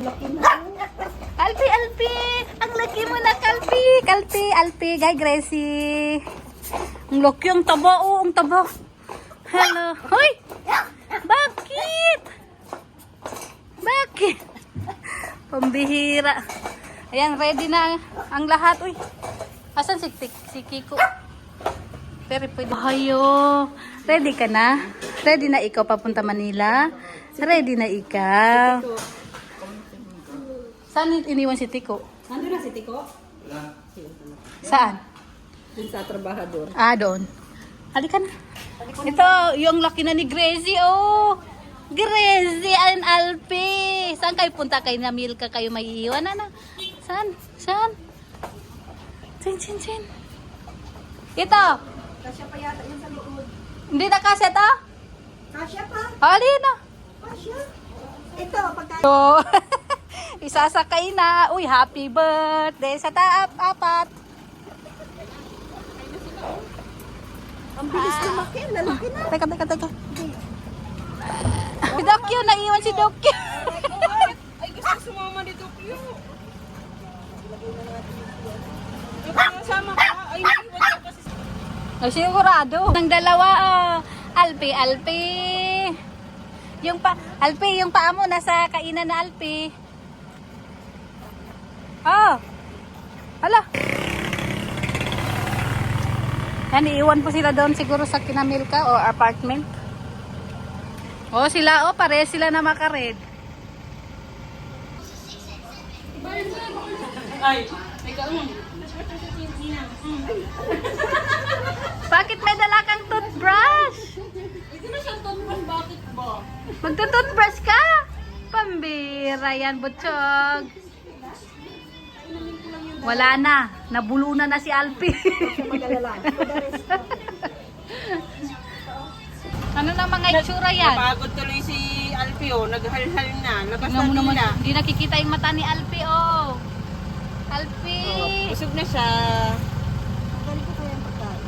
Alpi, Alpi! Ang laki mo na, Kalpi! Kalpi, Alpi, Guy Gracie! Ang laki, ang taba, oh, ang taba! Hello! Hoy! Bakit? Bakit? Pambihira. Ayan, ready na ang lahat. Uy, asan si Kiko? Pero pwede. Hayo. Ready ka na? Ready na ikaw papunta Manila? Ready na ikaw? Saan iniwan si Tiko? Nandun na si Tiko? Saan? Dun sa trabahador. Ah, doon. Halika na. Ito, yung laki na ni Gracie, oh. Gracie and Alpi. Saan kayo punta? Kayo na Milka, kayo may iiwan na. Saan? Saan? Chin. Ito. Kasya pa yata yun sa loob. Hindi na kasya to? Kasya pa? Halina. Kasya? Ito, pagka... So, isasakay na. Uy, happy birthday sa apat. Ang bilis lumaki, lalaki na. Teka. Si Dokyo, naiwan si Dokyo. Ay, gusto sumama ni Tokyo. Sama ka. Ay, naiwan ka kasi. Ay, sigurado. Ang dalawa, oh. Alpi. Alpi, yung paa mo nasa kainan na Alpi. Oh. Hala. Yan, iiwan po sila doon siguro sa Kinamilka o apartment. Oh, sila, oh, pare sila na makared. Ay, ikaw mo. Bakit may dala kang toothbrush? Hindi na siyang tonton, bakit ba? Magtutoothbrush ka? Pambira yan, butchog. Wala na. Nabulunan na si Alpi. Mag-alala. Ano na mga itsura yan? Napagod tuloy si Alpio, naghalhal na. Labas na Tingnan mo naman, nila. hindi nakikita yung mata ni Alpi, oh. Alpi! Oh, busog na siya. Magaling ko kaya yung pagkain.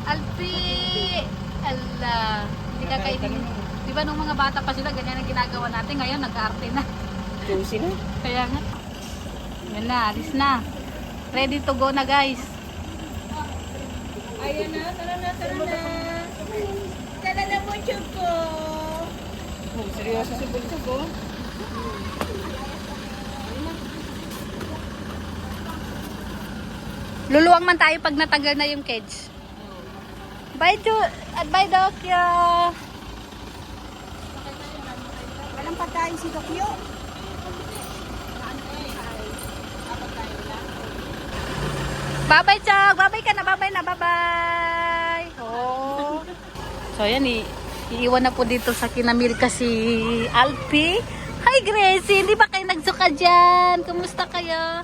Alpi! Ala, hindi ka kainin. Di ba nung mga bata pa sila, ganyan ang ginagawa natin. Ngayon, nag-arte na. Juicy na. Kaya nga. Yan na, alis na. Ready to go na, guys. Ayan na, tara na. Tara na po, Choco. Oh, seryoso si Choco. Luluwang man tayo pag natagal na yung cage. Bye, bye, Dokyo. Walang pagkain si Tokyo. Bye-bye, Chog. Bye-bye ka na. Bye-bye na. Bye-bye. Oh. So, yan. Iiwan na po dito sa Kinamilka si Alpi. Hi, Gracie. Hindi ba kayo nagsuka dyan? Kumusta kayo?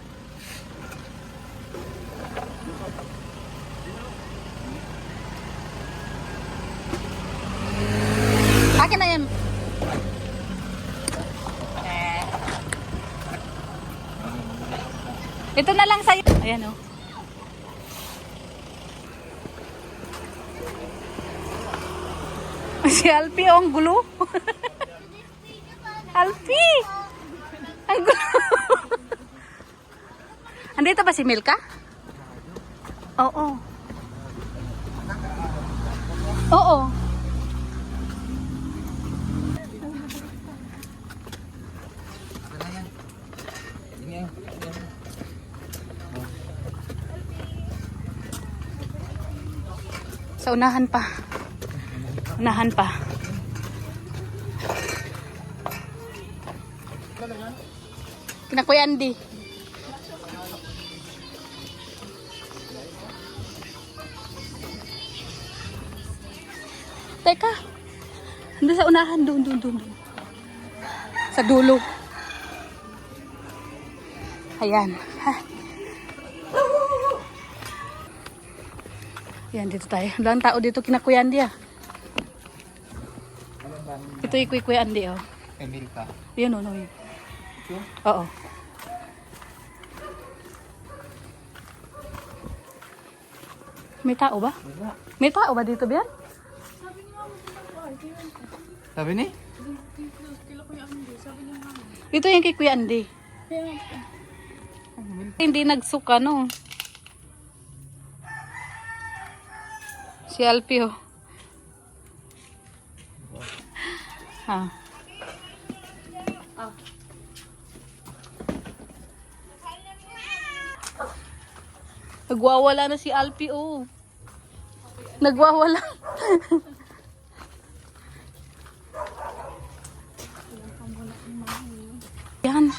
Akin na yan. Ito na lang sa'yo. Ayan, oh. Si Alpi, oh, ang gulo. Alpi! Ang gulo. Andito ba si Milka? Oo. Oo. Sa unahan pa. Unahan pa. Kina Kuya Andy. Teka. Doon sa unahan. Doon. Sa dulo. Ayan. Ha. Yan, dito tayo. Wala tao dito kina Kuya Andy, ah. Ito yung Kuya Andy, oh. Emilka. Yan, oh, no. Oo. May tao ba? May tao ba dito, Bian? Sabi ni? Ito yung kay Kuya Andy. Hindi nagsuka, no? Si Alpio. Ah. Nagwawala na si Alpio. Nagwawala. Yan.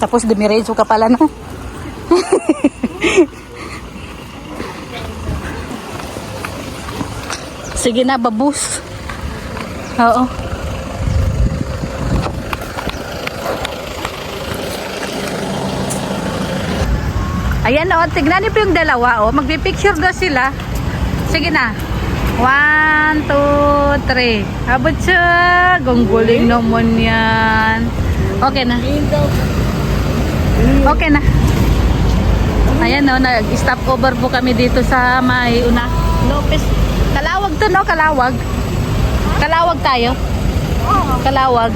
Tapos dumiretso ka pala, no? Sige na, babus. Oo. Ayan o, tignan niyo po yung dalawa o. Magpipicture daw sila. Sige na. 1, 2, 3. Abot siya. Gungguling naman yan. Okay na. Okay na. Ayan o, nag-stop over po kami dito sa may una. Lopez. Kalawag to, no? Kalawag. Kalawag tayo. Kalawag.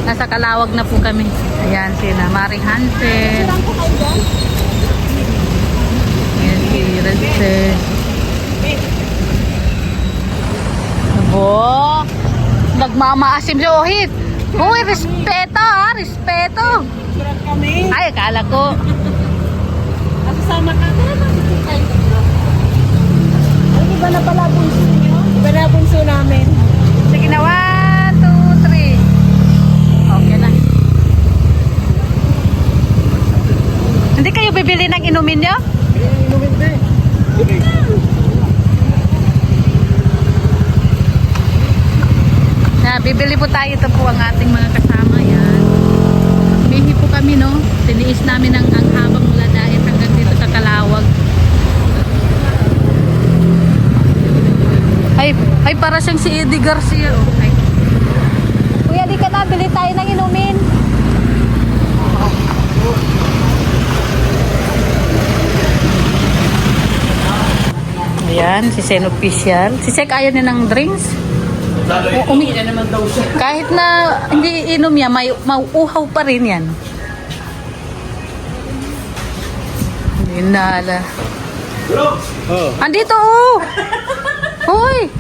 Nasa Kalawag na po kami. Ayan sila. Maring Hansen. Ayan si Ransen. Abo. Nagmamaasim si Ohit. Uy, respeto ha. Respeto. Surat kami. Ay, akala ko. Kasama ka. Tara na, dito tayo. Ay, iba na pala bunso nyo? Iba na bunso namin. Sige na, 1, 2, 3. Okay na. Hindi kayo bibili ng inumin nyo? Inumin na eh. Na, bibili po tayo. Ito po ang ating mga kasama. Yan. Bihi po kami, no? Tiniis namin ang habang mula dahil hanggang dito sa Kalawag. Ay, para siyang si Eddie Garcia. Oh. Ay. Kuya, di ka na. Bili tayo ng inumin. Ayan, si Sen Official. Si Sek ayaw niya ng drinks. Umiilan naman daw siya. Kahit na hindi inom niya, may mauuhaw pa rin yan. Inala. Oh. Andito, oh! Hoy!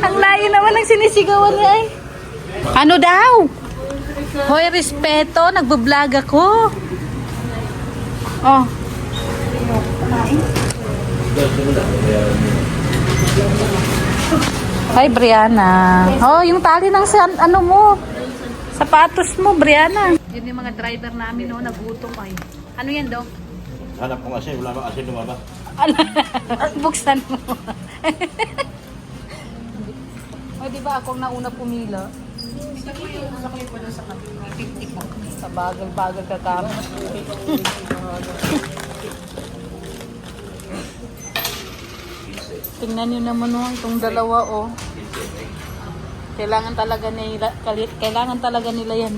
Ang layo naman ang sinisigawan niya ay. Ano daw? Hoy, respeto. Nagbablog ako. Oh. Hi, Brianna. Oh, yung tali ng ano mo. Sapatos mo, Brianna. Yun yung mga driver namin, no, nagutom ay. Ano yan, Dong? Hanap ko kasi, wala ba kasi lumaba? Buksan mo. O, di ba akong nauna pumila? Sa bagal-bagal ka kami. Tingnan nyo naman oh, itong dalawa oh. Kailangan talaga nila yan.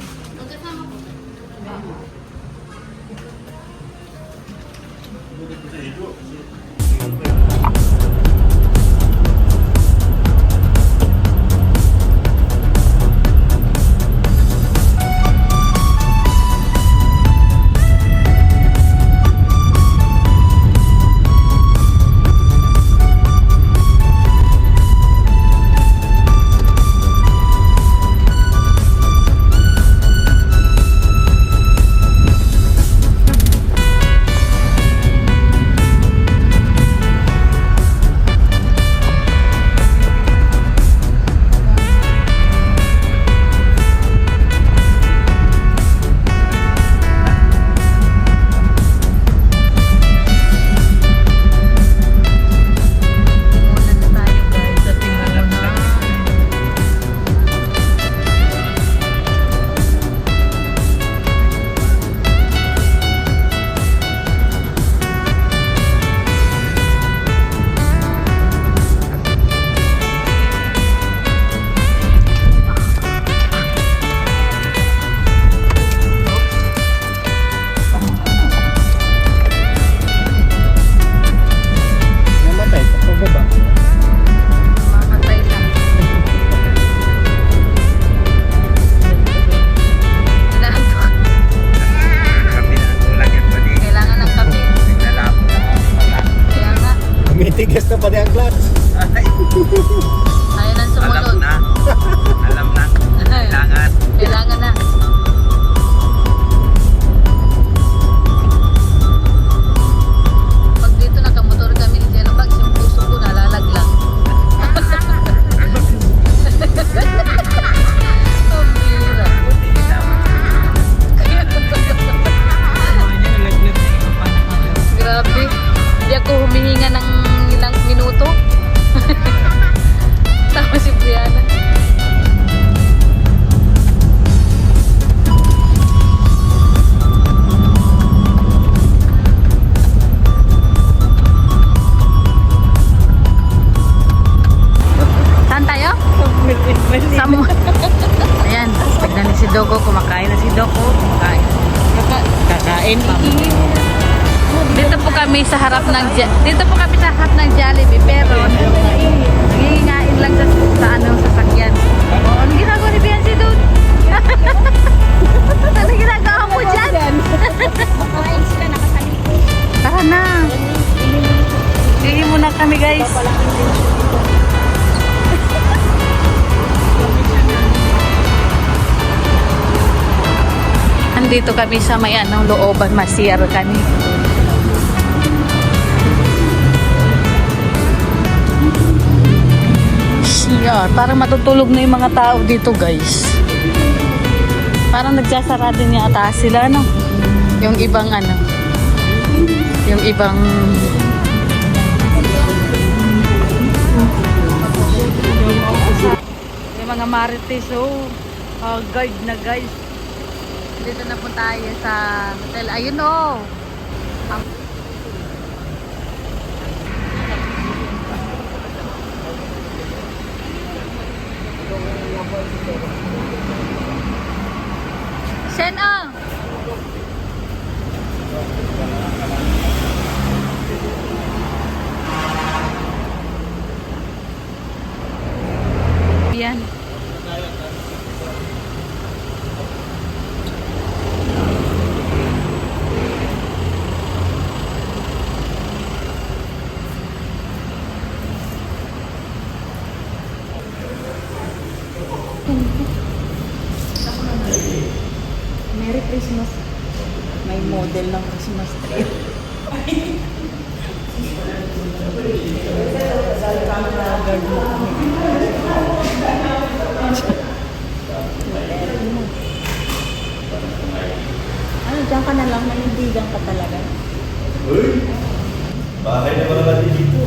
Ayaw nang Alam sumunod. na. Alam na. Kailangan. Kailangan na. Pag dito nakamotor kami ni Jello Bags, yung puso ko nalalaglang. Oh, bira. Grabe. Hindi ako humihinga ng ilang minuto. Tama si Brianna. Saan tayo? Samu. Ayan, tignan ni si Doko. Kumakain na si Doko. Kumakain. Kakain pa. Dito po kami sa harap ng Jollibee, pero nangingain lang sa anong sasakyan. Oh, ano ginagawa ni Biancy doon? Ano ginagawa mo dyan? Makain sila nakasaliko. Tara na. Bigyan mo na kami, guys. Andito kami sa may anong looban, masiyar kami. Yeah, parang matutulog na yung mga tao dito, guys. Parang nagsasara din yata sila, no? Yung ibang ano. Yung ibang yung mga marites, oh. Guard na, guys. Dito na po tayo sa hotel. Ayun, oh. Sen, ah. Yan. Merry Christmas. May model ng Christmas tree. Ano, dyan ka na lang, manindigan ka talaga. Uy! Bahay na pala natin dito.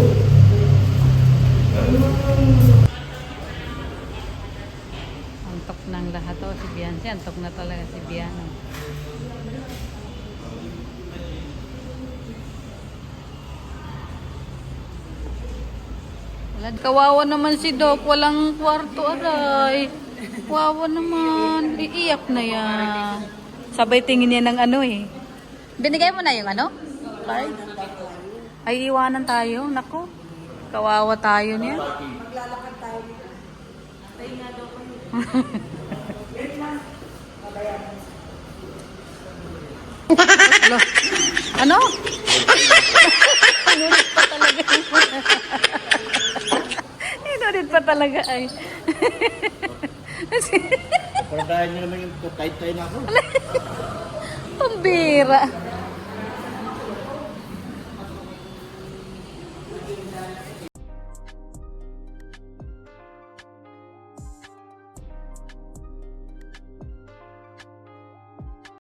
Antok ng lahat, oh, si Biancy. Antok na talaga si Bianca. Kawawa naman si Doc. Walang kwarto, aray. Kawawa naman. Iiyak na yan. Sabay tingin niya ng ano eh. Binigay mo na yung ano? Card? Ay, iwanan tayo. Naku. Kawawa tayo niya. Maglalakad tayo. Tayo nga daw kayo. Hello? Ano? Inulit pa talaga. Inulit pa talaga ay. Parang dahil nyo naman yung kahit tayo na ako. Pambira.